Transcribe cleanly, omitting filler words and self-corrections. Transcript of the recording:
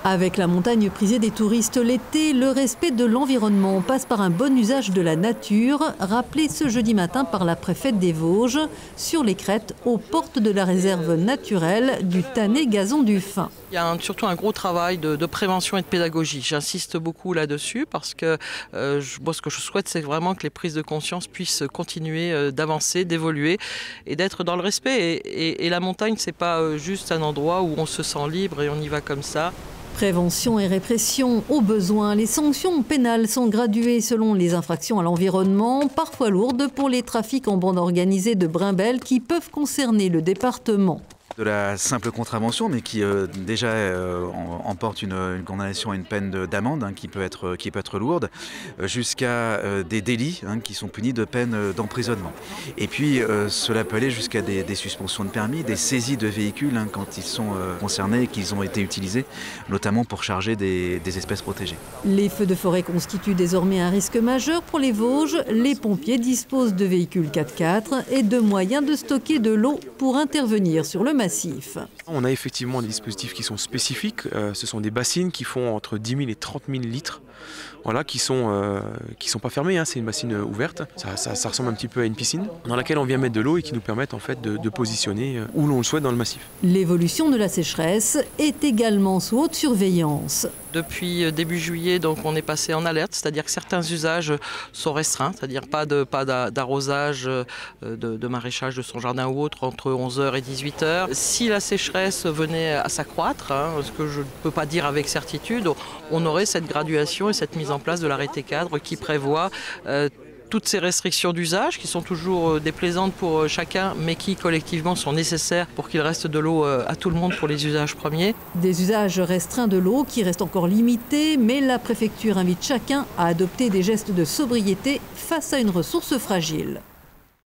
Avec la montagne prisée des touristes l'été, le respect de l'environnement passe par un bon usage de la nature, rappelé ce jeudi matin par la préfète des Vosges, sur les crêtes aux portes de la réserve naturelle du Tannet-Gazon du Fin. Il y a surtout un gros travail de prévention et de pédagogie. J'insiste beaucoup là-dessus parce que moi, ce que je souhaite, c'est vraiment que les prises de conscience puissent continuer d'avancer, d'évoluer et d'être dans le respect. Et la montagne, c'est pas juste un endroit où on se sent libre et on y va comme ça. Prévention et répression, au besoin, les sanctions pénales sont graduées selon les infractions à l'environnement, parfois lourdes pour les trafics en bande organisée de brimbelles qui peuvent concerner le département. De la simple contravention, mais qui déjà emporte une condamnation à une peine d'amende qui peut être lourde, jusqu'à des délits qui sont punis de peine d'emprisonnement. Et puis cela peut aller jusqu'à des suspensions de permis, des saisies de véhicules quand ils sont concernés et qu'ils ont été utilisés, notamment pour charger des espèces protégées. Les feux de forêt constituent désormais un risque majeur pour les Vosges. Les pompiers disposent de véhicules 4x4 et de moyens de stocker de l'eau pour intervenir sur le massif. On a effectivement des dispositifs qui sont spécifiques. Ce sont des bassines qui font entre 10 000 et 30 000 litres. Voilà, qui sont pas fermées, c'est une bassine ouverte. Ça ressemble un petit peu à une piscine dans laquelle on vient mettre de l'eau et qui nous permettent en fait de positionner où l'on le souhaite dans le massif. L'évolution de la sécheresse est également sous haute surveillance. Depuis début juillet, donc, on est passé en alerte, c'est-à-dire que certains usages sont restreints, c'est-à-dire pas d'arrosage, de maraîchage de son jardin ou autre entre 11h et 18h. Si la sécheresse venait à s'accroître, ce que je ne peux pas dire avec certitude, on aurait cette graduation et cette mise en place de l'arrêté cadre qui prévoit toutes ces restrictions d'usage qui sont toujours déplaisantes pour chacun, mais qui collectivement sont nécessaires pour qu'il reste de l'eau à tout le monde pour les usages premiers. Des usages restreints de l'eau qui restent encore limités, mais la préfecture invite chacun à adopter des gestes de sobriété face à une ressource fragile.